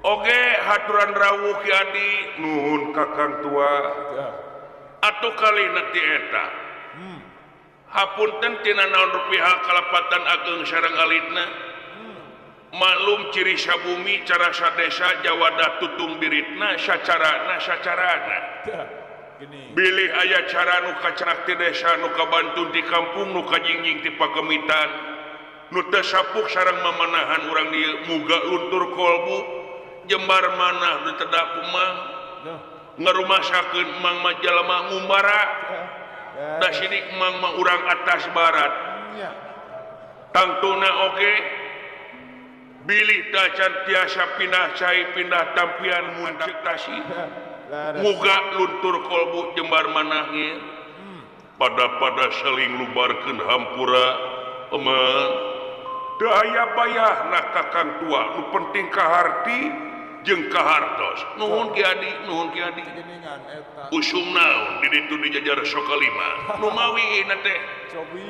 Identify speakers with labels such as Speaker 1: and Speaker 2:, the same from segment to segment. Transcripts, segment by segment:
Speaker 1: oge haturan rawuh Ki Adi nuhun kakang tua atuh kali nanti eta hapunten tina naon rupiah kalapatan ageng sareng alitna maklum ciri sabumi cara sadesa jawada tutung biritna sacarana bilih aya cara nu kacerak ti desa nu kabantun di kampung nu kajingjing ti pakemitan nu teu sapuk sareng mamanahan urang dieu muga luntur kolbu jembar manah di tedak kumang ngarumasakeun mang mah jalma ngumbara da sidik mang mah urang atas barat tangtuna oge bilih dacan tiasa pindah cai pindah tampian muncik tasi muga luntur kolbu jembar manahnya pada saling lubarkeun hampura eman daya bayah nah kakang tua nu penting kaharti jeung kahartos nuhun Ki Adi usum naon di ditu dijajar sokalima nu mawi na teh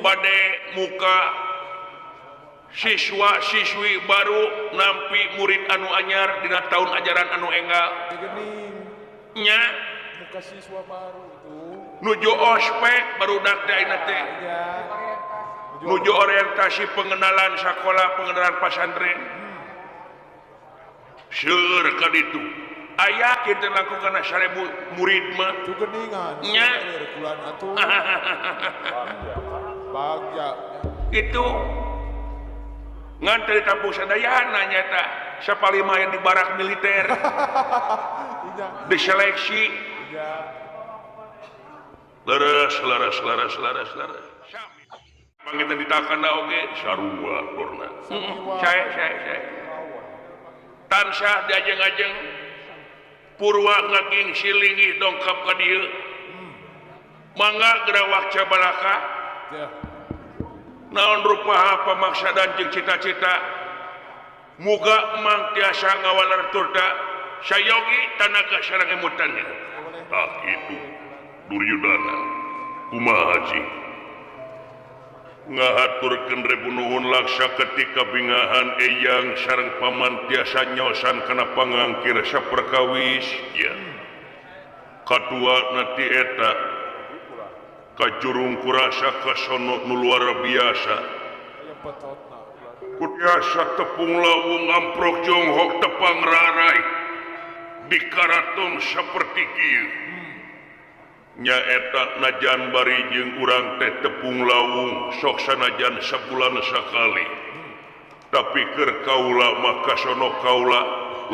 Speaker 1: bade muka siswa-siswi baru nampi murid anu anyar dina tahun ajaran anu enggal nya
Speaker 2: muka siswa baru itu
Speaker 1: nuju ospek barudak teh ayeuna teh nuju orientasi pengenalan sekolah pengenalan pesantren seueur ka ditu aya kitu lakukan 1000 murid mah
Speaker 2: cugeningan
Speaker 1: nya
Speaker 2: kulan atuh bagja
Speaker 1: itu ngan teu tampung sadayana nyata sapalima yang di barak militer diseleksi leres pangitan ditakana oge sarua lurna saya tansah diajeng-ajeng purwa ngaging silingi dongkap ka dieu mangga gerawak cabalaka naon rupaha pamaksadan jeung cita-cita muga emang tiasa ngawalar turda sayogi tanaga sareng emutannya itu Duryudana kumaha cing ngahaturkeun rebu nuhun laksa ketika bingahan eyang sareng paman tiasa nyosan kana pangangkir saperkawis ya kadua nanti eta kajurung kurasa kasono nu luar biasa kutiasa tepung lawung amprok jonghok tepang rarai di karaton seperti kieu nya eta najan bari jeung urang teh tepung lawung sok sanajan sabulan sakali tapi keur kaula mah kasono kaula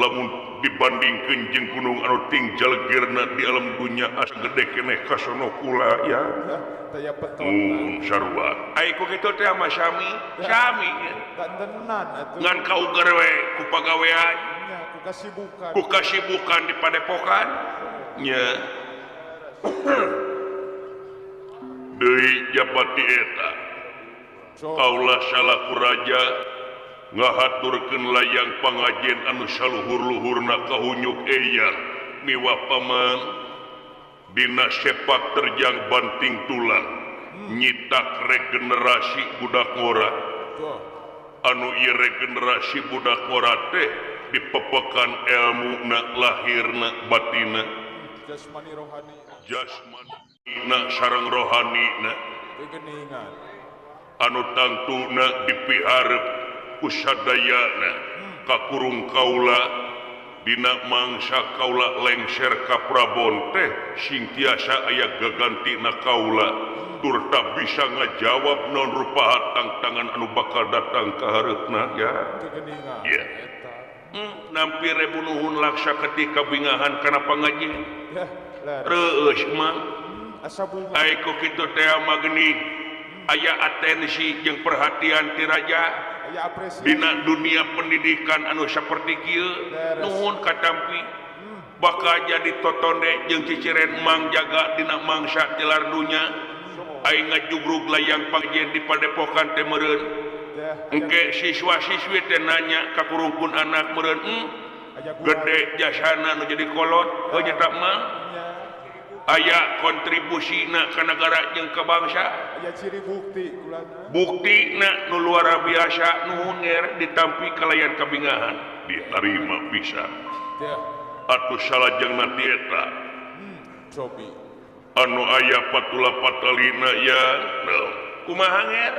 Speaker 1: lamun dibandingkeun jeung gunung anu tinggal girna di alam dunya asa gede keneh kasono kula ya
Speaker 2: taya petot
Speaker 1: sarua ai ku kitu teh mah sami
Speaker 2: gandenan atuh
Speaker 1: ngan kauger we ku pagawean
Speaker 2: nya
Speaker 1: ku kasibukan di padepokan nya deui japati eta kaula salaku raja ngahaturkeun layang pangajen anu saluhur-luhurna kahunyuk eyang miwah paman dina sepak terjang banting tulang nyitak regenerasi budak ngora anu ieu regenerasi budak ngora teh dipepekan elmuna lahirna batina
Speaker 2: jasmani rohani
Speaker 1: jasmanina sareng rohanina
Speaker 2: geningan
Speaker 1: anu tangtuna dipiharep kusadayana kakurung kaula dina mangsa kaula lengser ka Prabon teh sing tiasa aya gagantina kaula tur tak bisa ngajawab non rupaha tangtangan anu bakal datang ka hareupna ya
Speaker 2: yeah.
Speaker 1: Nampi rebu nuhun laksa ketika bingahan kana pangaji reus mah
Speaker 2: asa bunga
Speaker 1: ai ku kitu teh mah geuning aya atensi jeung perhatian ti raja dina dunia pendidikan anu saperti kieu nuhun katampi bakal jadi totonde jeung ciciren mang jaga dina mangsa tilar dunya ai ngajugrug layang pangjen di padepokan teh meureun engke siswa-siswi teh nanya ka kurungkun anak meureun gede jasana nu jadi kolot heuh nyetak mah aya kontribusina ke negara jeung ke bangsa
Speaker 2: Aya ciri bukti ulana.
Speaker 1: bukti nu luar biasa nunger ditampi kalayan kabingahan diterima bisa
Speaker 2: Teh.
Speaker 1: atuh salajengna tieta
Speaker 2: Cobi.
Speaker 1: anu aya patula patalina ya kumaha nger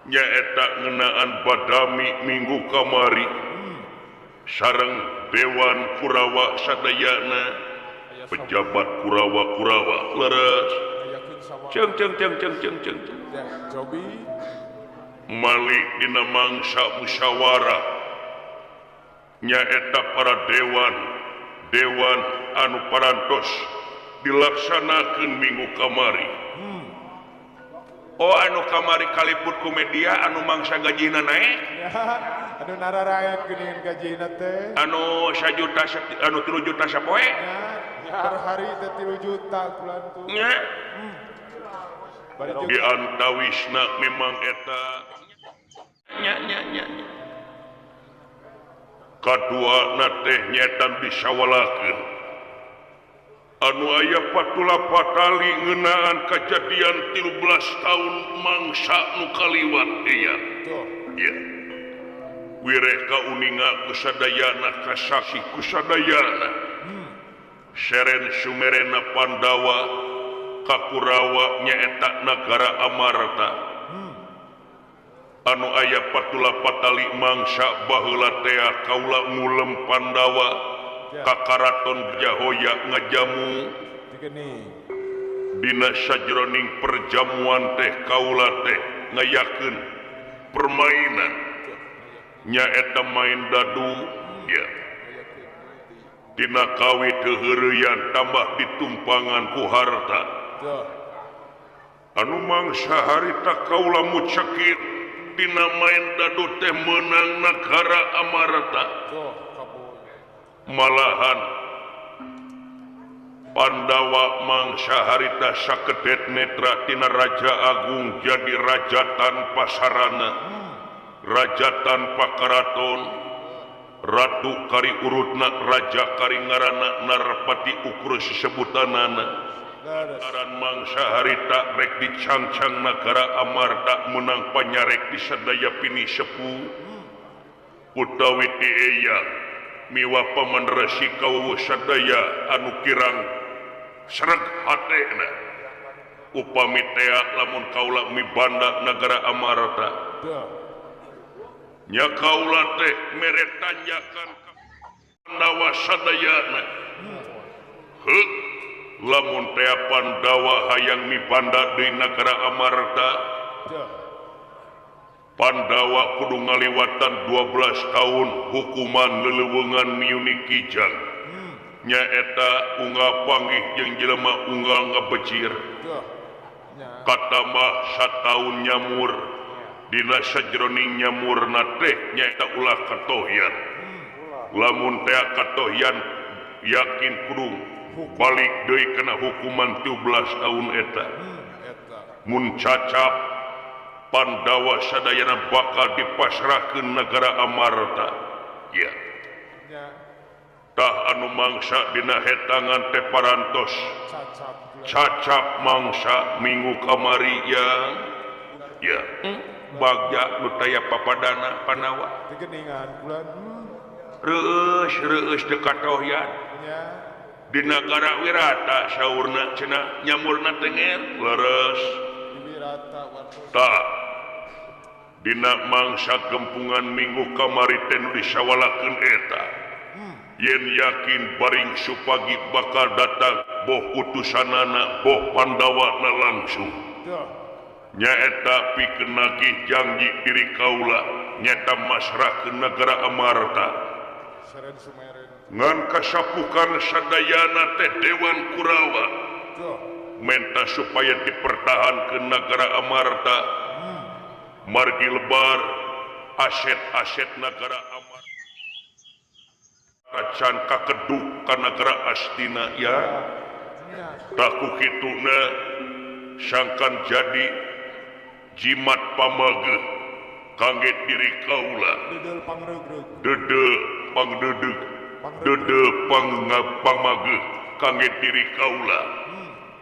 Speaker 1: nyaeta ngeunaan badami minggu kamari sareng Dewan Kurawa sadayana pejabat Kurawa leres
Speaker 2: Ayakeun sawa.
Speaker 1: ceng
Speaker 2: Teh. Cobi.
Speaker 1: mali dina mangsa musyawarah nyaeta para dewan anu parantos dilaksanakeun minggu kamari anu kamari kaliput ku media anu mangsa gajina naik
Speaker 2: Ya. Anu nararayan geuningan gajina teh.
Speaker 1: anu 3 juta sapoe
Speaker 2: Ya. Per hari teh 3 juta kulantu.
Speaker 1: nya
Speaker 2: Bari jeung
Speaker 1: di antawisna memang eta nya kadua teh nyetan disawalakeun anu aya patula patali ngeunaan kejadian 13 tahun mangsa nu kaliwat ieu
Speaker 2: tuh.
Speaker 1: ya wireh kauninga kusadayana kasaki kusadayana seren sumerena Pandawa Kakurawa nyaeta negara Amarta anu aya patula patali mangsa baheula teh kaula ngulem Pandawa ka Karaton Jahoya ngajamu
Speaker 2: Digeuning.
Speaker 1: dina sajroning perjamuan teh kaula teh ngayakeun permainan nyaeta main dadu ya dina kawit heureuyan tambah ditumpangan ku harta
Speaker 2: Tuh.
Speaker 1: anu mangsa harita kaula mucakit dina main dadu teh menang negara Amarta
Speaker 2: Tuh. Kaboy.
Speaker 1: malahan Pandawa mangsa harita sakedet netra tina Raja Agung jadi raja tanpa sarana raja tanpa karaton ratu kari urutna raja kari ngaranna Narpati ukur sesebutanana
Speaker 2: Leres.
Speaker 1: aran mangsa harita rek dicangcang negara Amarta menang panyarek di sadaya pini sepuh utawi ti eya miwa paman resi kau sadaya anu kirang sereg hatena upami tea lamun kaula mibanda negara Amarta
Speaker 2: Tuh.
Speaker 1: nya kaula teh mere tanjakan ka Pandawa sadayana heuh lamun tea Pandawa hayang mibanda di negara Amarta
Speaker 2: Tuh.
Speaker 1: Pandawa kudu ngaliwatan 12 tahun hukuman leleuweungan miuni kijang nyaeta unggal panggih jeung jelema unggal ngabecir
Speaker 2: Tuh. Nya.
Speaker 1: kata mah sataun nyamur dina sajroning nyamurna teh nyaeta ulah katohyan lamun teh katohyan yakin kudu balik deui kana hukuman 17 tahun eta
Speaker 2: Eta.
Speaker 1: mun cacap Pandawa sadayana bakal dipasrahkeun negara Amarta ya
Speaker 2: Nya.
Speaker 1: tah anu mangsa dina hetangan teh parantos
Speaker 2: Cacap kulantu.
Speaker 1: cacap mangsa minggu kamari ya bagja nu taya papadana Panawa
Speaker 2: Digeuningan bulan.
Speaker 1: reueus teu katohyan
Speaker 2: Nya.
Speaker 1: di negara Wirata saurna cenah nyamurna tenger leres
Speaker 2: Wirata wartos.
Speaker 1: tak dina mangsa gempungan minggu kamari teh nu disawalakeun eta yen yakin baring supagi bakal datang boh utusanana boh Pandawana langsung
Speaker 2: Tuh.
Speaker 1: nyaeta pikeun nagih janji diri kaula nyata masrahkeun negara Amarta
Speaker 2: Seren sumeren.
Speaker 1: ngan kasapukan sadayana teh Dewan Kurawa
Speaker 2: Tuh.
Speaker 1: menta supaya dipertahankeun negara Amarta margi lebar aset-aset negara Amarta can kakeduk ka negara Astina ya
Speaker 2: Nya.
Speaker 1: taku kituna sangkan jadi jimat pamageh kangge diri kaula
Speaker 2: Dedel pangregreg.
Speaker 1: dede pangdedeg dede pamageh kangge diri kaula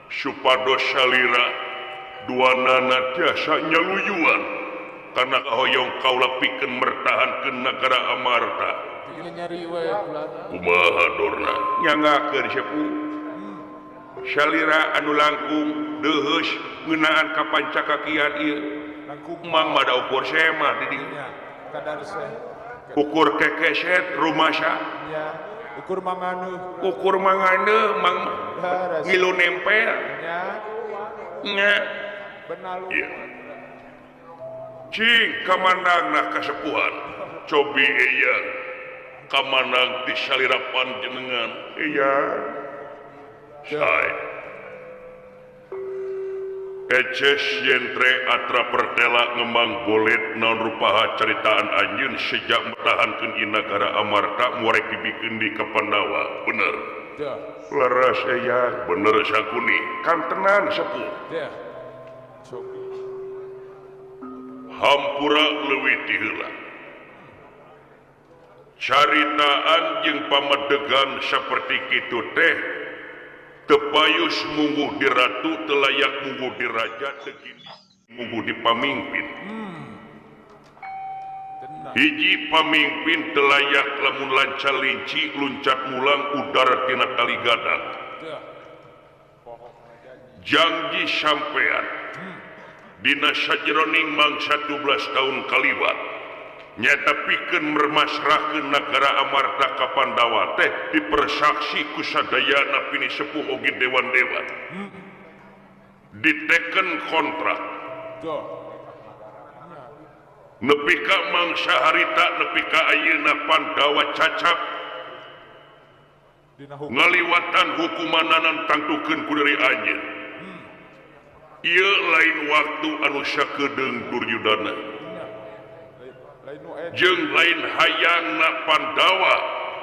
Speaker 1: supados salira duanana tiasa nyaluyuan karena kahoyong kaula pikeun mertahankeun nagara Amarta.
Speaker 2: Ini nyari we bulan.
Speaker 1: Kumaha dorna nyangakeun sepuh salira anu langkung deuheus ngeunaan ka pancakakian ieu
Speaker 2: Langkung
Speaker 1: mang mada ukur sema di dieu
Speaker 2: nya kadar se.
Speaker 1: ukur kekeset rumasa
Speaker 2: Nya ukur manganu.
Speaker 1: ukur mangane mang
Speaker 2: Laras.
Speaker 1: ngilu nempel
Speaker 2: Nya
Speaker 1: nya
Speaker 2: benalu.
Speaker 1: ieu cing kamandangna kasepuhan cobi eyang kamandang di salira panjenengan eyang say eces yentre atra pertela ngembang bolet naon rupaha caritaan anjeun sejak metahankeun i nagara Amarta muarek dibikeun di Kapandawa bener
Speaker 2: Dah.
Speaker 1: laras eyang bener sakuni kantenan sepuh
Speaker 2: Dah. Cobi.
Speaker 1: hampura leuwih ti heula caritaan jeung pamadegan saperti kitu teh teu payus mungguh di ratu teu layak mungguh di raja teu gini mungguh di pamimpin
Speaker 2: Tenang.
Speaker 1: hiji pamimpin teu layak lamun lancar linci luncat mulang udara tina tali gadang
Speaker 2: Dah.
Speaker 1: janji sampean dina sajroning mangsa 12 tahun kaliwat nyata pikeun mermasrahkeun nagara Amarta ka Pandawa teh dipersaksi ku sadayana pini sepuh oge dewan-dewan diteken kontrak
Speaker 2: Dah.
Speaker 1: nepi ka mangsa harita nepi ka ayeuna Pandawa cacap
Speaker 2: Dina hukum.
Speaker 1: ngaliwatan hukumananan tangtukeun ku deui anjeun ieu lain waktu anu sakedeung Duryudana
Speaker 2: Lain nu ed.
Speaker 1: jeung lain hayangna Pandawa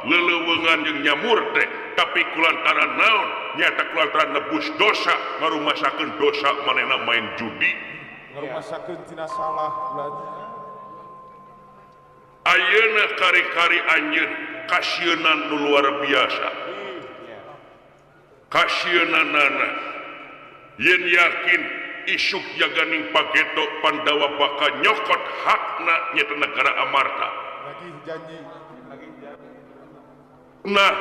Speaker 1: leleuweungan jeung nyamur teh tapi kulantaran naon nyata kulantaran nebus dosa ngarumasakeun dosa manehna main judi
Speaker 2: Ngarumasakeun tina salah bulan.
Speaker 1: ayeuna kari-kari anjeun kasieunnan nu luar biasa kasieunanana yen yakin isuk jaganing pageto Pandawa bakal nyokot hakna nyata negara Amarta
Speaker 2: Lagi janji.
Speaker 1: nah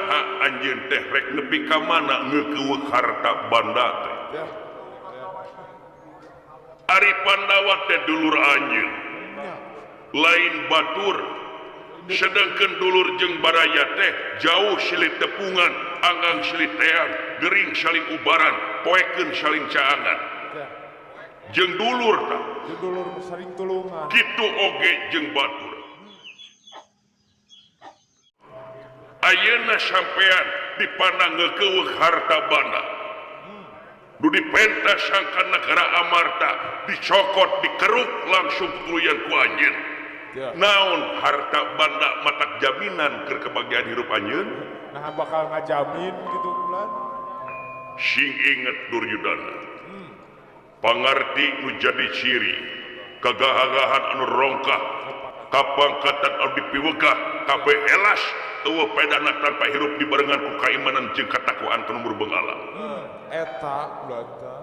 Speaker 1: anjeun teh rek nepi ka mana ngeukeuk harta banda teh
Speaker 2: Dah.
Speaker 1: ari Pandawa teh dulur anjeun
Speaker 2: Nya.
Speaker 1: lain batur sedangkan dulur jeung baraya teh jauh silih tepungan anggang silih teang gering saling ubaran poekeun saling caangan
Speaker 2: Dah.
Speaker 1: jeung dulur tah
Speaker 2: Jeung dulur saling tulungan.
Speaker 1: kitu oge jeung batur ayeuna sampean dipandang ngeukeuk harta banda nu dipentas sangkan negara Amarta dicokot dikeruk langsung tuluyan ku anjeun
Speaker 2: Dah.
Speaker 1: naon harta banda matak jaminan keur kebahagiaan hirup anjeun
Speaker 2: Nah bakal ngajamin gitu bulan.
Speaker 1: sing inget Duryudana pangarti nu jadi ciri kagahagahan anu rongkah kapangkatan anu dipiwegah kabeh elas eueuh pedana tanpa hirup dibarengan ku kaimanan jeung katakwaan kana umur beungala
Speaker 2: Eta bulan teh.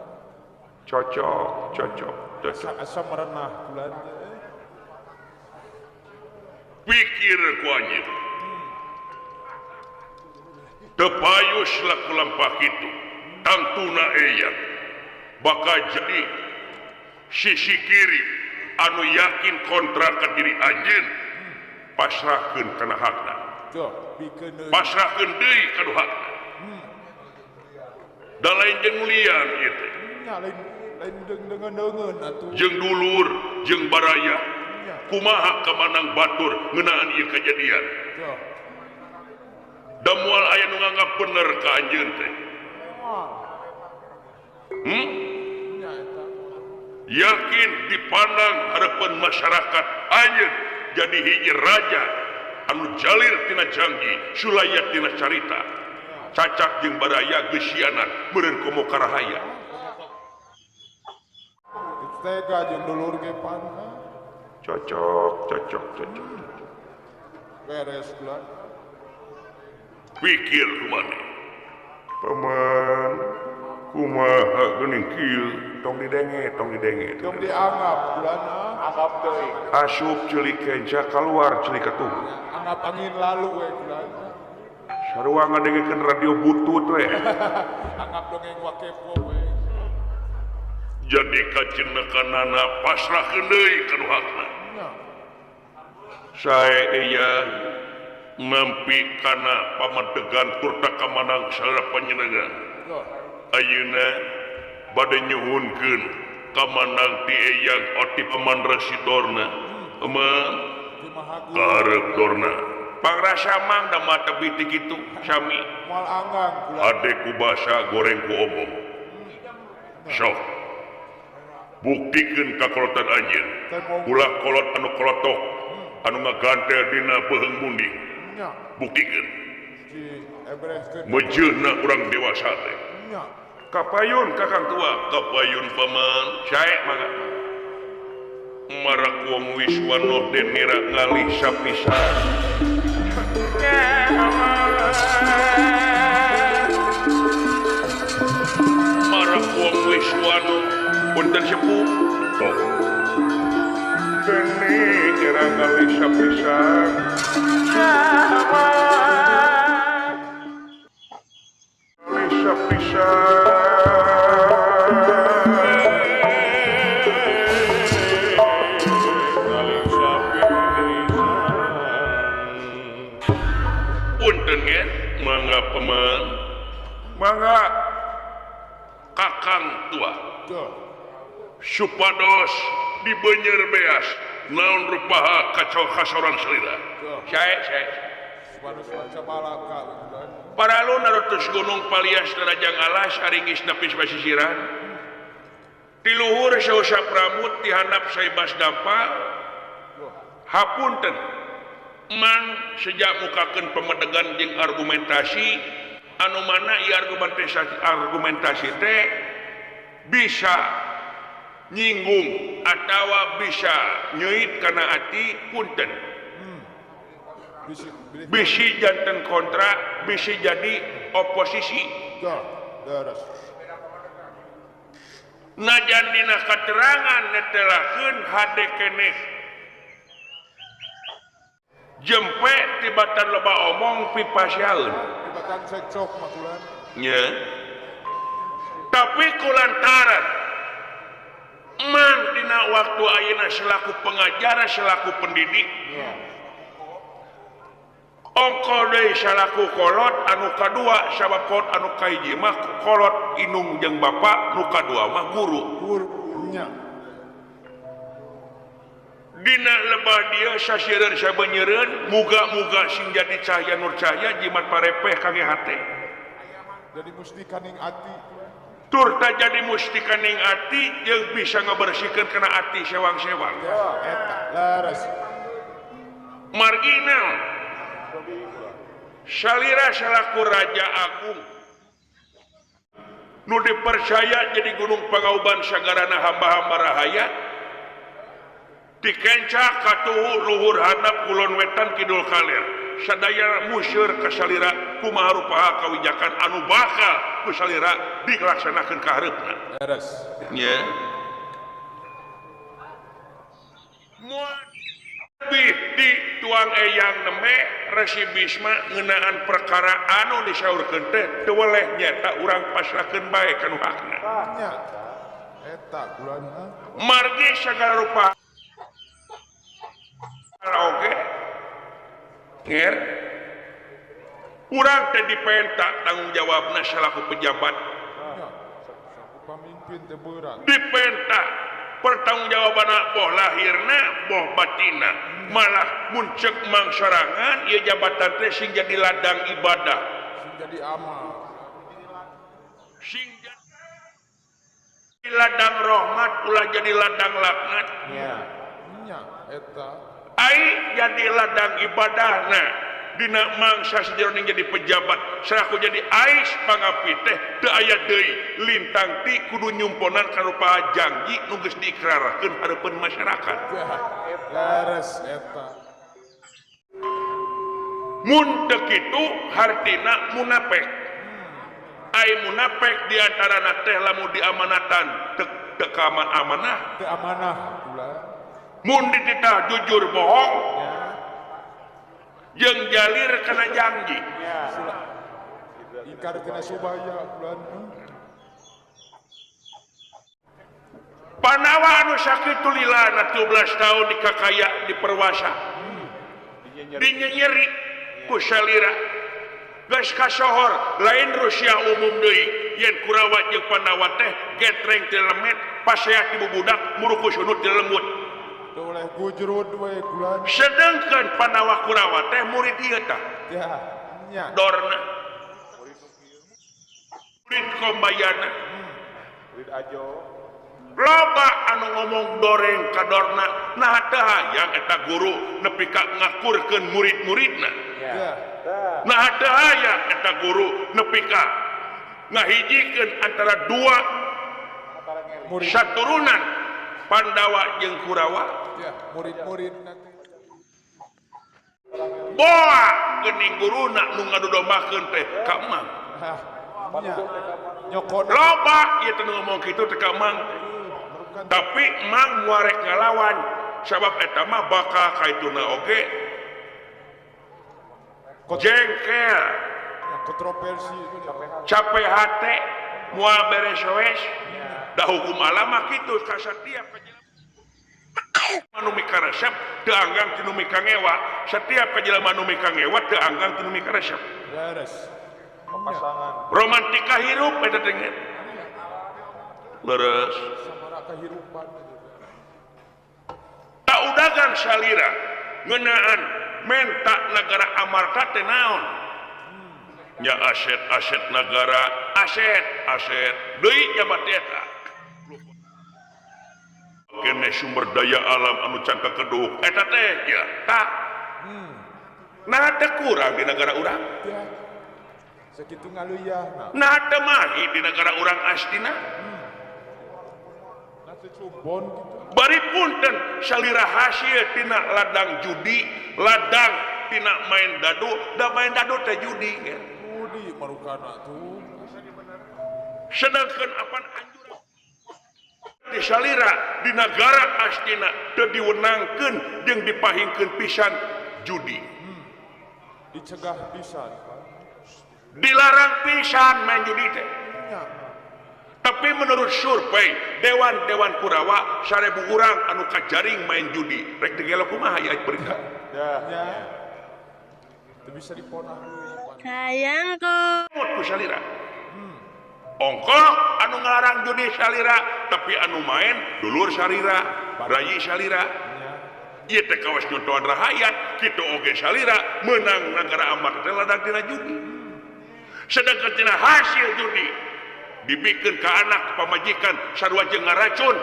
Speaker 1: cocok
Speaker 2: Asa merenah bulan.
Speaker 1: pikir ku anjeun teu payus laku lampah kitu tangtuna eyang bakal jadi sisi kiri anu yakin kontrak ka diri anjeun pasrahkeun kana hakna
Speaker 2: Dah. Bikeun deui.
Speaker 1: pasrahkeun deui kana hakna da lain jeung mulian ieu teh
Speaker 2: Nya lain dengan atuh.
Speaker 1: jeung dulur jeung baraya kumaha kamanang batur ngeunaan ieu kejadian
Speaker 2: Dah.
Speaker 1: da moal aya nu nganggap bener ka anjeun teh
Speaker 2: Nya eta.
Speaker 1: yakin dipandang harapan masyarakat anjeun jadi hiji raja anu jalir tina janji sulayat tina carita cacak jeung baraya geus sianan meureun komo karahaya
Speaker 2: Tega jeung dulur ge pan.
Speaker 1: cocok
Speaker 2: Beres bulan.
Speaker 1: pikir kumane paman kumaha geuning kieu tong didenge
Speaker 2: Jom dianggap bulan anggap teuing.
Speaker 1: asup ceulik kenca keluar ceulik atuh
Speaker 2: Anggap angin lalu we bulan.
Speaker 1: sarua ngadengekeun radio butut we
Speaker 2: Anggap dongeng wakepo we.
Speaker 1: jadi kacenekanana pasrahkeun deui ka duhakna
Speaker 2: Nya.
Speaker 1: sae eya ngampi kana pamadegan turta kamanang salah panjenengan
Speaker 2: Yo.
Speaker 1: ayeuna bade nyuhunkeun kamanang ti eyang oti paman residorna eman
Speaker 2: Kumaha guru.
Speaker 1: karep dorna pangrasa mang da mata biti kitu sami
Speaker 2: Moal anggang bulan.
Speaker 1: ade ku basa goreng ku omong sok buktikeun kakolotan anjeun ulah kolot anu kolotok anu ngagantel dina beheung munding
Speaker 2: Nya.
Speaker 1: buktikeun
Speaker 2: Si Ebreskeun.
Speaker 1: mejeuna urang dewasa teh
Speaker 2: Nya.
Speaker 1: kapayun kakang tua kapayun paman sae mangga marak wong wiswano denira ngalih sapisan marak wong wiswano punten sepuh tok dene kira ngalih sapisan ngalih punten ya mangga paman mangga kakang tua
Speaker 2: Yo.
Speaker 1: supados dibenyer beas naon rupaha kacau kasoran selira sae
Speaker 2: Supados baca malaka we bulan.
Speaker 1: para lu narutus gunung palias darajang alas aringis napis basisiran di luhur sausa pramut di handap saibas dampal hapunten mang sejak mukakeun pemedegan jeung argumentasi anu mana ieu argumentasi teh bisa nyinggung atawa bisa nyeuit kana ati punten
Speaker 2: Bisi.
Speaker 1: bisi janten kontra bisi jadi oposisi
Speaker 2: Yo. Daras.
Speaker 1: najan dina katerangan netelakeun hade keneh jempe tibatan loba omong pipasyaeun
Speaker 2: Tibatan cekcok mah bulan.
Speaker 1: nya tapi kulantaran man dina waktu ayeuna selaku pengajar selaku pendidik
Speaker 2: Nya.
Speaker 1: ongko deui salaku kolot anu kadua sabab kolot anu kahiji mah kolot inung jeung bapa nu kadua mah guru
Speaker 2: Guru. Nya.
Speaker 1: dina lebah dia sasiereun sabenyeureun muga-muga sing jadi cahaya nur cahaya jimat parepeh kangge hate
Speaker 2: Jadi mesti kaning ati.
Speaker 1: tur ta jadi musti kaning ati jeung bisa ngabersihkeun kana ati sewang-sewang
Speaker 2: Ya. Eta. Laras.
Speaker 1: marginal salira salaku raja agung nu dipercaya jadi gunung pangauban sagarana hamba-hamba rahaya dikenca katuhu luhur hadap kulon wetan kidul kaler sadaya musyur ka salira kumaha rupaha kawijakan anu bakal ku salira dilaksanakeun ka hareupna
Speaker 2: Laras.
Speaker 1: nya moal lebih di tuang eyang neme resi bisma ngeunaan perkara anu disaurkeun teh teu weleh nyata urang pasrahkeun bae kanu hakna
Speaker 2: Nya. Eta bulan.
Speaker 1: margi sagala rupa oke nger urang teh dipenta tanggung jawabna selaku pejabat
Speaker 2: Nya. Saku pamimpin teh beurang.
Speaker 1: dipenta pertanggungjawaban boh lahirna boh batina malah muncek mangsarangan ieu jabatan teh sing jadi ladang ibadah
Speaker 2: Sing jadi amal.
Speaker 1: sing jadi ladang rahmat ulah jadi ladang laknat
Speaker 2: Nya. Nya. Eta.
Speaker 1: ai jadi ladang ibadahna dina mangsa sajeroning jadi pejabat saraku jadi ais pangapi teh teu aya deui lintang ti kudu nyumponan karupa janji nu geus diikrarkeun hareupeun masyarakat
Speaker 2: Laras. Eta.
Speaker 1: mun teu kitu hartina munafik ai munafik di antara teh lamun diamanatan teu amanah
Speaker 2: Teu amanah ulah.
Speaker 1: mun dititah jujur bohong
Speaker 2: Ya.
Speaker 1: jeung jalir kana janji
Speaker 2: Ingkar tina subaya bulan.
Speaker 1: panawa anu sakitu lilana 17 tahun dikakaya diperwasa dinyenyeri ku salira geus kasohor lain Rusia umum deui yen Kurawa jeung Panawa teh getreng ti lemet paseak ti bubudak muruku sunut ti lembut
Speaker 2: Teu oleh gujrud we bulan.
Speaker 1: sedengkeun Panawa Kurawa teh murid ieu tah
Speaker 2: Ya. Nya.
Speaker 1: dorna murid kombayana
Speaker 2: Murid ajo.
Speaker 1: loba anu ngomong doreng ka dorna nah teu hayang eta guru nepi ka ngakurkeun murid-muridna
Speaker 2: Ya.
Speaker 1: nah teu hayang eta guru nepi ka ngahijikeun antara dua
Speaker 2: Murid.
Speaker 1: saturunan Pandawa jeung Kurawa
Speaker 2: Ya, murid-murid nanti.
Speaker 1: boa geuning guruna nu ngadodombakeun teh ka emang
Speaker 2: Hah. Nya. Nyokon.
Speaker 1: loba ieu teh ngomong kitu teh ka emang tapi emang muarek ngalawan sabab eta mah bakal kaituna oge jengkel
Speaker 2: Kontroversi itu.
Speaker 1: capek hate moal beres wes da hukum alam mah kitu ka satiap manu mika resep teu anggang tinu mika ngewa setiap kajelema nu mika ngewa teu anggang tinu mika resep
Speaker 2: Beres. Pasangan.
Speaker 1: romantika hirup eta teh leres
Speaker 2: Samara kehidupan.
Speaker 1: tak udagan salira ngeunaan menta negara amarta teh naon nya aset negara aset deui jabat eta kene sumber daya alam anu can kakeduk eta teh ya tak nah teu kurang di negara urang
Speaker 2: Ya. Sakitu ngaluyah.
Speaker 1: nah teu mahi di negara urang astina
Speaker 2: Nanti cumbon gitu.
Speaker 1: bari punten salira hasil tina ladang judi ladang tina main dadu teh judi ya.
Speaker 2: Judi marukana tuh.
Speaker 1: sedangkan apan anjuran di salira di negara astina teu diwenangkeun jeung dipahingkeun pisan judi
Speaker 2: Dicegah pisan.
Speaker 1: dilarang pisan main judi teh
Speaker 2: Ya.
Speaker 1: tapi menurut survei dewan Kurawa 1000 urang anu kajaring main judi rek digelo kumaha aya berita
Speaker 2: Ya. Teu bisa diponah deui.
Speaker 3: Sayangku.
Speaker 1: mut ku salira ongkoh anu ngalarang judi salira tapi anu main dulur salira rayi salira ieu teh kawas nyontohan rahayat kitu oge salira meunang negara amat teh ladang tina judi sedangkan tina hasil judi dibikeun ka anak pamajikan sarua jeung ngaracun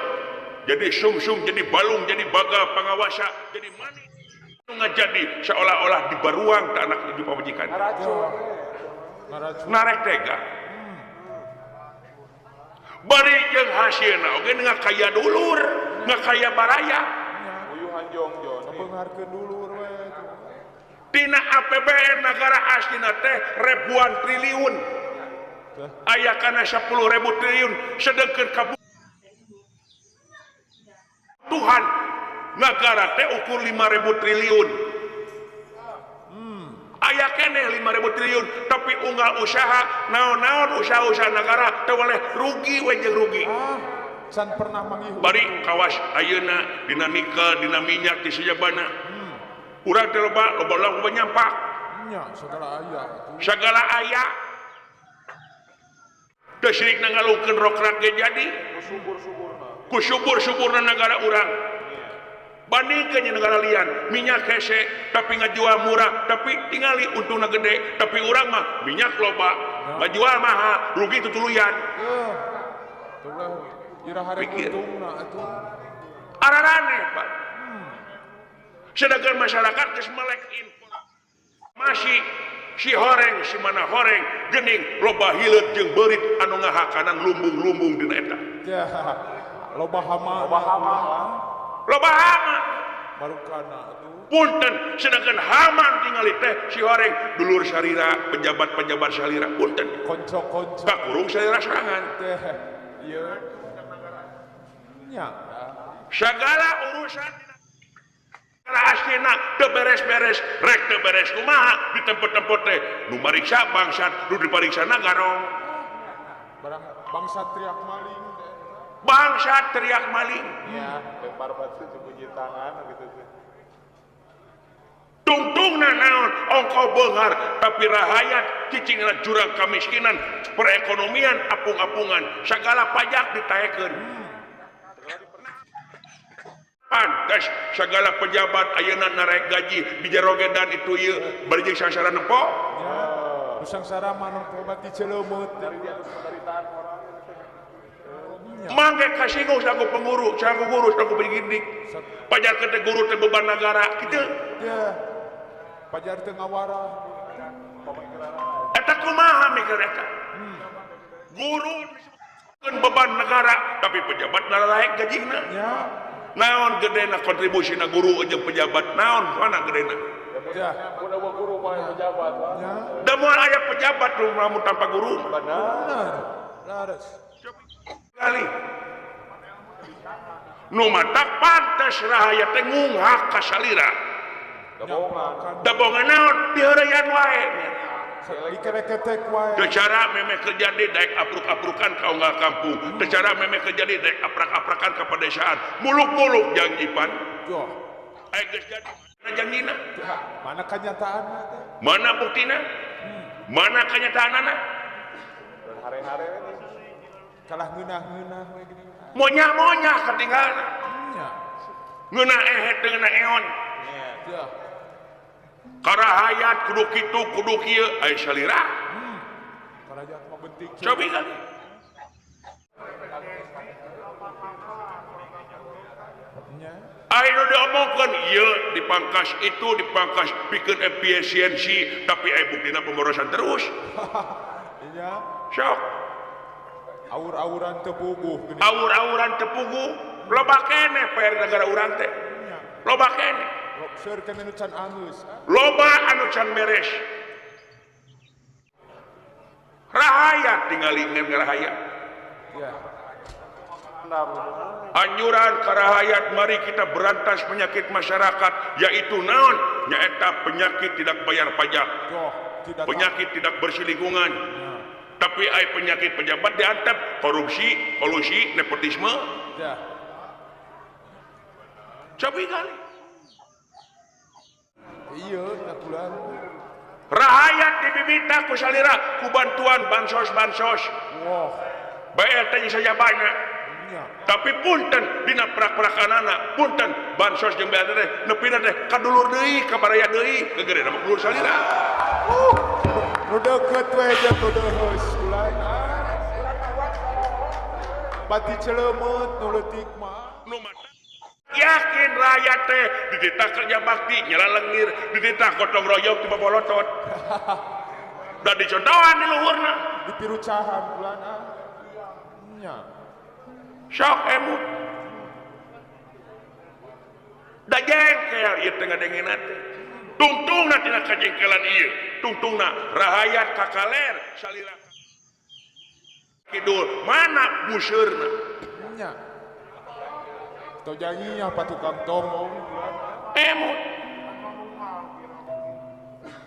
Speaker 1: jadi sungsung jadi balung jadi baga pangawasa jadi manis anu ngajadi seolah-olah dibaruang ka anak di pamajikan
Speaker 2: Ngaracun.
Speaker 1: narek tega bari jeung hasilna oge ngakaya dulur ngakaya baraya
Speaker 2: Ngebeungarkeun dulur we.
Speaker 1: tina APBN negara astina teh ribuan triliun aya kana 10.000 triliun sedangkan Tuhan negara teh ukur 5.000 triliun aya keneh 5.000 triliun tapi unggal usaha naon-naon usaha-usaha negara teu boleh rugi we jeung rugi
Speaker 2: San pernah mangihu.
Speaker 1: bari kawas ayeuna dina nikel dina minyak di sejabana urang teh loba nyampak
Speaker 2: Nya segala aya.
Speaker 1: segala aya teu sirik ngalungkeun rokrak ge jadi ku subur-suburna negara urang bandingkeun negara lian minyak hese tapi ngajual murah tapi tingali untungna gede tapi urang mah minyak loba ngajual mahal rugi tutuluyan
Speaker 2: Tuh lah. Ira hari
Speaker 1: Pikir.
Speaker 2: untungna atuh.
Speaker 1: ararane Pak sedangkan masyarakat geus melek informasi si horeng si mana horeng geuning loba hileut jeung beurit anu ngahakanan lumbung-lumbung dina eta
Speaker 2: Ya. Loba hama.
Speaker 1: loba hama
Speaker 2: baru kana tuh.
Speaker 1: Punten sedangkan haman tingali teh si horeng dulur salira pejabat-pejabat salira punten
Speaker 2: Konco-konco
Speaker 1: kakurung salira serangan
Speaker 2: teh. Iya. Nya.
Speaker 1: segala urusan aslina teu beres-beres rek teu beres kumaha di tempat-tempat teh nu mariksa bangsat nu dipariksa garong
Speaker 2: Barang bangsa teriak maling teh.
Speaker 1: bangsat teriak maling
Speaker 2: Ya, lempar batu cuci tangan gitu tuh.
Speaker 1: tungtungna naon ongko beunghar tapi rahayat cicingna jurang kamiskinan perekonomian apung-apungan segala pajak ditaekeun pantes segala pejabat ayeuna narek gaji dijerogedan itu ieu bari jeung sangsara nempo
Speaker 2: Ya, nu sangsara manung obat diceleumut dari di atas penderitaan orang.
Speaker 1: mangke kasinggung saku pengurus saku guru saku pendidik pajar ke guru teh beban negara kitu
Speaker 2: Ya. Pajar teu ngawara.
Speaker 1: eta kumaha mikir eta guru disebutkeun beban negara tapi pejabat naraek gajina
Speaker 2: Ya.
Speaker 1: naon gedena kontribusina guru jeung pejabat naon mana gedena
Speaker 2: Ya.
Speaker 3: Udah guru mah pejabat, Pak.
Speaker 2: Ya.
Speaker 1: da moal aya pejabat nu lamun tanpa guru
Speaker 2: Benar. Laras.
Speaker 1: kali nu matak pantes rahaya teh ngunghak ka salira da bohongan naon diheureuyan wae
Speaker 2: Dikereketek wae.
Speaker 1: teu cara memeh kerja di daek apruk-aprukan ka unggal kampung teu cara memeh kerja di daek aprak-aprakan ka pedesaan muluk-muluk jang ipan
Speaker 2: Yo.
Speaker 1: aya geus jadi janjina
Speaker 2: Ya, mana kenyataanna teh?
Speaker 1: mana buktina mana kenyataanana
Speaker 3: Dan hari-hari ini
Speaker 2: Kalah ngeunah-ngeunah we gini.
Speaker 1: monya-monya ketinggalan
Speaker 2: Ya.
Speaker 1: ngeunah ehet teu ngeunah eon
Speaker 2: Ya.
Speaker 1: karahayat kudu kitu kudu kieu aya salira
Speaker 2: Karajat mah bentik.
Speaker 1: cobi kan
Speaker 2: Ya.
Speaker 1: aya nu diomongkeun ieu dipangkas itu dipangkas pikeun efisiensi tapi aya buktina pemborosan terus
Speaker 2: Iya.
Speaker 1: sok
Speaker 2: Aur-auran teu puguh gini.
Speaker 1: awur-awuran tepugu loba keneh PR negara urang teh
Speaker 2: Ya.
Speaker 1: loba keneh
Speaker 2: Seur kana nu can angeus.
Speaker 1: loba anu can beres rahayat tinggal ingin rahayat
Speaker 2: Ya.
Speaker 1: anjuran karahayat mari kita berantas penyakit masyarakat yaitu naon nyaeta penyakit tidak bayar pajak
Speaker 2: Yo, tidak
Speaker 1: penyakit tidak bersih lingkungan
Speaker 2: Ya.
Speaker 1: tapi ai penyakit pejabat diantep korupsi kolusi nepotisme
Speaker 2: Ya.
Speaker 1: cabi kali
Speaker 2: Iya, tak bulan.
Speaker 1: rahayat dibibita ku salira ku bantuan bansos
Speaker 2: Wah.
Speaker 1: BLT saja banyak
Speaker 2: Ya.
Speaker 1: tapi punten dina prak-prakanana punten bansos jeung BLT teh nepina teh kadulur deui kabaraya deui gegere nama dulur salira
Speaker 2: Nu deukeut we jeung nu deuheus bulan. Bati celeumut nu leutik mah.
Speaker 1: nu mata yakin rakyat teh didita kerja bakti nyala lengir didita gotong royong tiba bolotot dan dicontohan di luhurna
Speaker 2: Dipirucahan bulan. Ya.
Speaker 1: sok emut da jengkel ieu teh ngadengenan teh tungtungna tina kajengkelan ieu tungtungna rahayat kakaler salira kidul mana buseurna
Speaker 2: Ya. Tau janjinya apa tukang tomong bulan.
Speaker 1: emut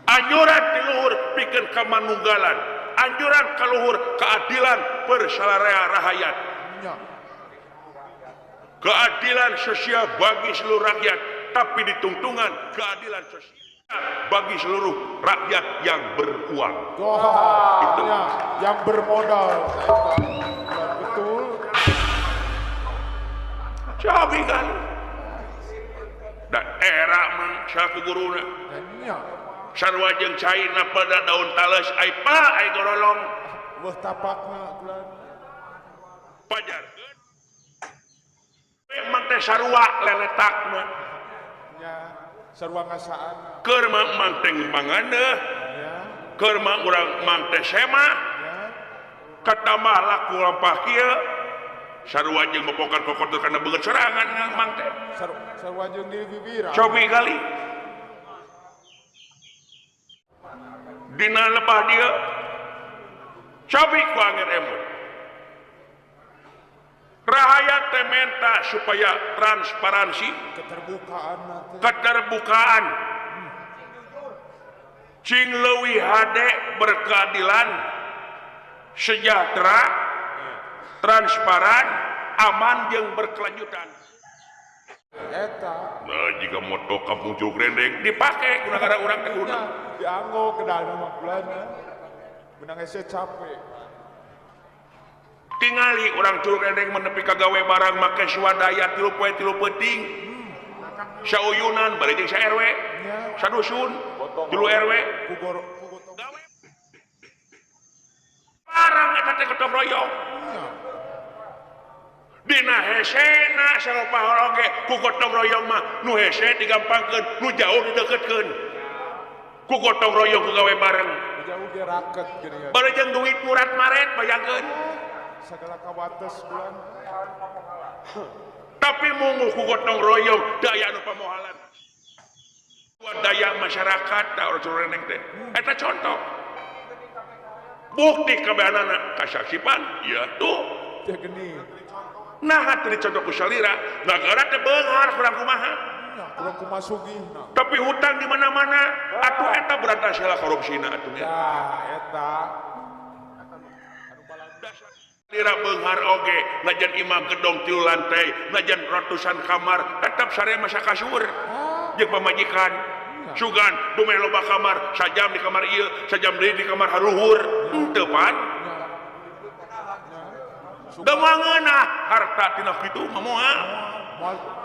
Speaker 1: anjuran ti luhur pikeun kamanunggalan anjuran ka luhur keadilan persalarea rahayat
Speaker 2: Ya.
Speaker 1: keadilan sosial bagi seluruh rakyat tapi ditungtungan keadilan sosial bagi seluruh rakyat yang beruang
Speaker 2: Doa ya, yang bermodal. Betul.
Speaker 1: cabi kan dan era man saku guruna
Speaker 2: Ya.
Speaker 1: sarua jeung cairna pada daun tales ai pa ai gorolong
Speaker 2: Wah tapakna bulan.
Speaker 1: pajarkeun memang teh sarua leletakna
Speaker 2: Ya. Sarua ngasaan.
Speaker 1: keur mang teh mangandeuh
Speaker 2: Ya.
Speaker 1: keur urang mang teh sema
Speaker 2: Ya.
Speaker 1: katambah laku lampah kieu sarua jeung mepokan kokotur karena beungeut serangan mang teh
Speaker 2: sarua jeung di bibir.
Speaker 1: cobi kali dina lebah dia cobi ku anger emot rahaya teh menta supaya transparansi keterbukaan cing leuwih hade berkeadilan sejahtera transparan aman jeung berkelanjutan
Speaker 2: Eta
Speaker 1: nah jika moto kampung Jogrendeng dipake gara-gara urang teh guna
Speaker 2: dianggo ke dalam makulana benang ese capek
Speaker 1: tingali orang Jogrendeng menepi kagawe barang make swadaya 3 poe 3 penting sauyunan bari jeung sa RW sadusun 3 RW gawe barang eta teh gotong royong dina hesena sarupah oge ku gotong royong mah nu hese digampangkeun nu jauh dideketkeun ku gotong royong ku gawe bareng
Speaker 2: jauh ge raket geuning
Speaker 1: bari jeung duit murat maret bayangkeun
Speaker 2: sagala kawates bulan
Speaker 1: tapi mungu ku gotong royong daya anu pamohalan daya masyarakat da orang Jogrendeng teh eta contoh bukti kabehanana kasaksipan ya tuh
Speaker 2: teh geuning
Speaker 1: nah tadi contoh ku salira nagara teh beunghar kurang kumaha
Speaker 2: kurang kumaha sugihna
Speaker 1: tapi hutang di mana-mana atuh eta berantas heula korupsina atuh nya
Speaker 2: eta
Speaker 1: salira beunghar oge najan imam gedong 3 lantai najan ratusan kamar tetap sare masa kasur jeung pamajikan sugan bumeh loba kamar sajam di kamar ieu sajam deui di kamar haluhur teu pan damangeunah harta tina kitu momoa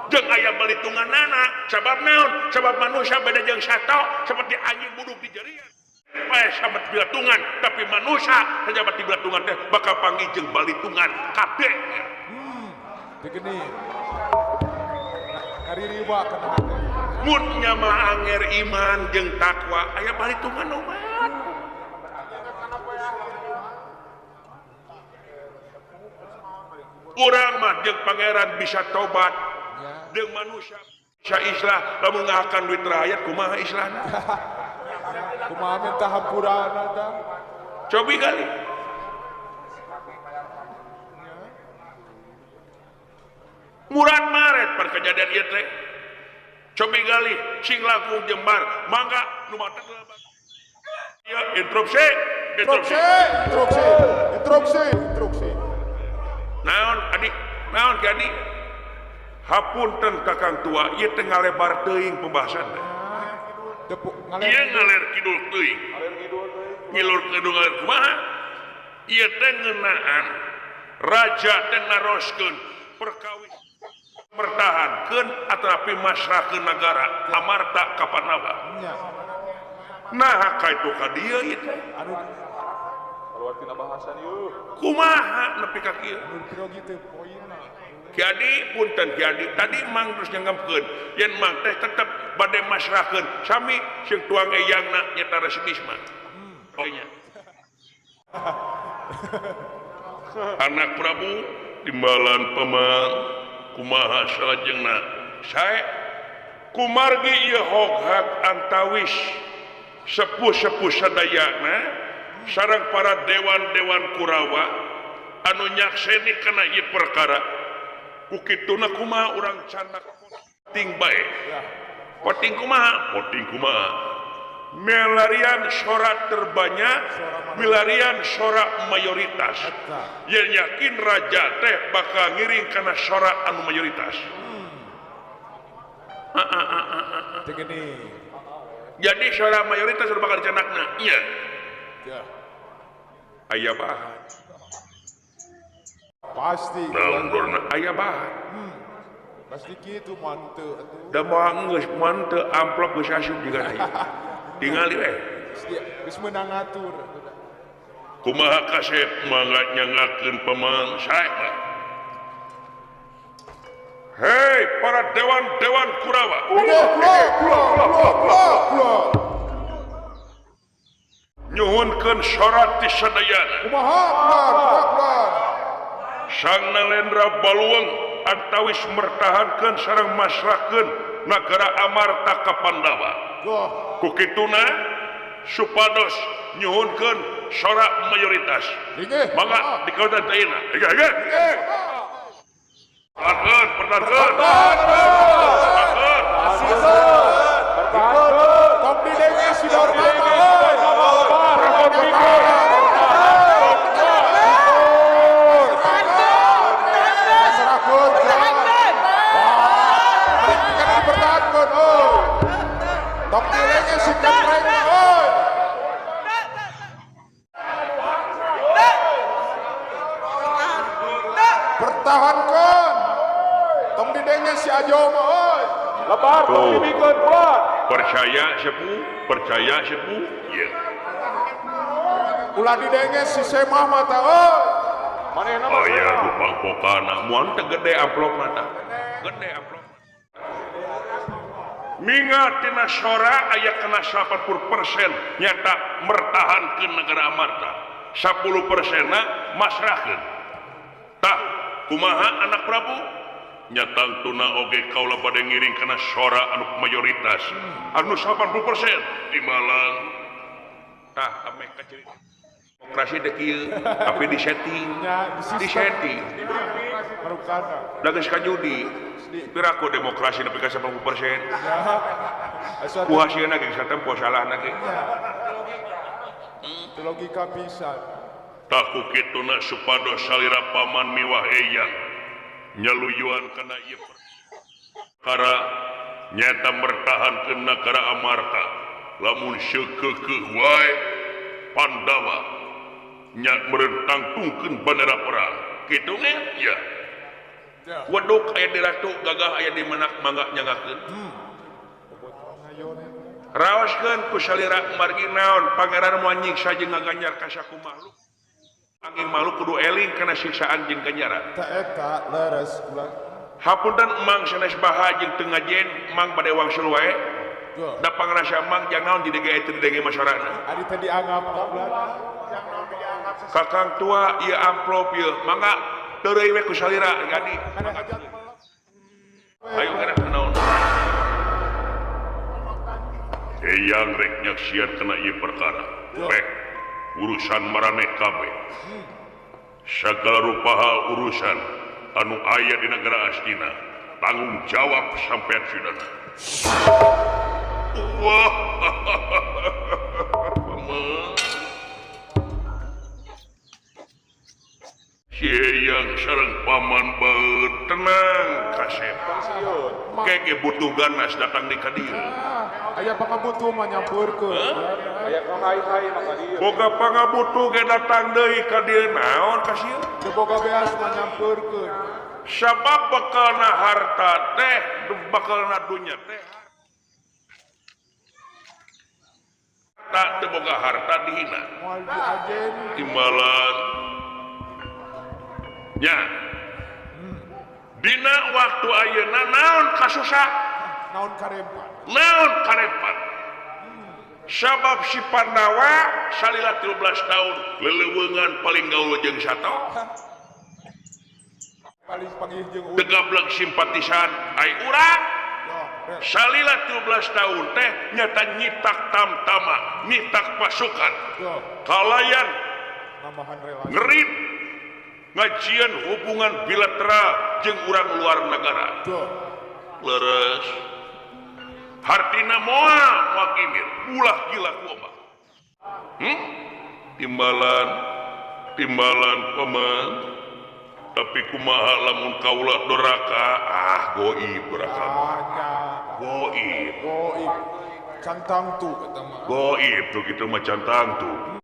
Speaker 1: jeung aya balitunganana sabab naon sabab manusia beda jeung sato seperti anjing buduk di jarian pae sabat bilatungan tapi manusia sajabat di bilatungan teh bakal panggih jeung balitungan kabeh
Speaker 2: teh geuning ngaririwa kana teh
Speaker 1: mun nya mah anger iman jeung takwa aya balitungan umat urang mah jeung pangeran bisa tobat jeung manusia bisa islah lamun ngahakan duit rakyat kumaha islahna
Speaker 2: kumaha minta hampurana tah
Speaker 1: cobi kali murad maret per kejadian ieu teh cobi kali sing langkung jembar mangga nu matak ya instruksi naon adik naon ki adik hapunten kakang tua ieu teh ngalebar teuing pembahasan teh ieu ngaler kidul teuing ngilur kidul ngaler kumaha ieu teh ngeunaan raja teh naroskeun perkawis mertahankeun atrapi masrakeun negara amarta kapanaba nah kaitu ka dieu ieu teh
Speaker 3: keluar tina bahasan yeuh
Speaker 1: kumaha nepi ka kieu
Speaker 2: grogi teh poinna
Speaker 1: Kiadi punten Kiadi tadi mang terus nyanggamkeun yen mang teh tetep bade masrakeun sami sing tuang eyangna nyata resimisme pokonya anak Prabu timbalan pemang kumaha salajengna sae kumargi ieu hoghak antawis sepuh-sepuh sadayana sareng para dewan-dewan Kurawa anu nyakseni kana ieu perkara kukituna kumaha urang candak poting bae poting kumaha melarian sorak terbanyak milarian sorak mayoritas yang yakin raja teh bakal ngiring karena sorak anu mayoritas jadi sorak mayoritas udah bakal dicanakna iya aya bahan
Speaker 2: pasti
Speaker 1: naon dorna aya bahan
Speaker 2: pasti kitu manteu atuh
Speaker 1: da moal geus manteu amplop geus asup juga aya tingali we
Speaker 2: geus meunang ngatur
Speaker 1: kumaha kasep mangga nyangakeun pemang sae hei para dewan-dewan Kurawa nyuhunkeun sorat ti sadayana
Speaker 2: kumaha
Speaker 1: Sang Nalendra Baluang antawis mertahankeun sareng masrahkeun nagara Amarta ka Pandawa. Ku kituna supados nyuhunkeun sora mayoritas. Mangga dikautan tayina. Hege. Pertahankeun.
Speaker 2: Tong didenge si Dormama. Tong didenge si Cemreng. Pertahankan. Tong didenge si Ajoma.
Speaker 3: Lebar,
Speaker 1: Tuh.
Speaker 3: dibikeun kuat.
Speaker 1: Percaya sepuh. Ya.
Speaker 2: Ulah didenge si Semah mata.
Speaker 3: Manehna
Speaker 1: Oh ya, lupang pokana. Muan teu gede amplop mata. Gede amplop. Mingat tina sora aya kena 80% nyata mertahankeun negara Amarta. 10% masrahkeun. Tah, kumaha anak Prabu? Nyatang tuna oge kaula bade ngiring kana sora anu mayoritas. Anu 80% timbalan. Tah, ame kaciri. Demokrasi dek ieu, tapi disetting.
Speaker 2: di sistem.
Speaker 1: Da geus ka judi. Piraku demokrasi nepi ka 80%. Ku hasilna ge satempo salahna ge.
Speaker 2: Logika pisan.
Speaker 1: Taku kituna supados salira paman miwah eyang nyaluyuan kana ieu perkara nyata mertahankeun nagara Amarta lamun seukeukeuh wae Pandawa nya merentang tungkeun bandara perang kitu ge ya waduk aya di ratu gagah aya di menak mangga nyangakeun raoskeun ku salira margi naon pangeran moal nyiksa jeung ngaganyar ka saku makhluk angin makhluk kudu eling kana siksaan jeung ganjaran
Speaker 2: Tak eta leres ulah.
Speaker 1: hapunten emang sanes baha jeung teu ngajen emang bade wangsul wae da pangrasa emang jang naon di dege itu dege masyarakat
Speaker 2: Adi tadi anggap
Speaker 1: kakang tua ieu amplop ieu mangga teureui we ku salira jadi ayo kana naon eyang rek nyaksian kena ieu perkara rek urusan maraneh kabeh segala rupaha urusan anu aya di negara Astina tanggung jawab sampean sidana wah yang sareng paman baut tenang kasep keke butuh ganas datang di kadieu
Speaker 2: aya pangabutuh mah nyampeurkeun.
Speaker 3: Aya ka hai-hai maka dieu.
Speaker 1: boga pangabutuh ge datang deui ka dieu naon kasih
Speaker 2: Teu boga beas mah nyampeurkeun.
Speaker 1: sabab bekalna harta teh bekalna dunya teh tak teu boga harta dihina
Speaker 2: Moal diajen
Speaker 1: timbalan nya dina waktu ayeuna naon kasusah
Speaker 2: naon karempan.
Speaker 1: naon karepat sabab si Pandawa salila 13 tahun leleuweungan paling gaul jeung sato
Speaker 2: Paling panggih jeung
Speaker 1: tegablek simpatisan ai urang salila 13 tahun teh nyata nyitak tamtama nyitak pasukan kalayan
Speaker 2: nambahan relasi.
Speaker 1: ngerit ngajian hubungan bilateral jeung urang luar negara leres hartina moal gimir ulah gila kuoma timbalan paman tapi kumaha lamun kaula doraka goib doraka goib
Speaker 2: Goib cantang tu eta mah.
Speaker 1: goib tuh kitu mah cantang tuh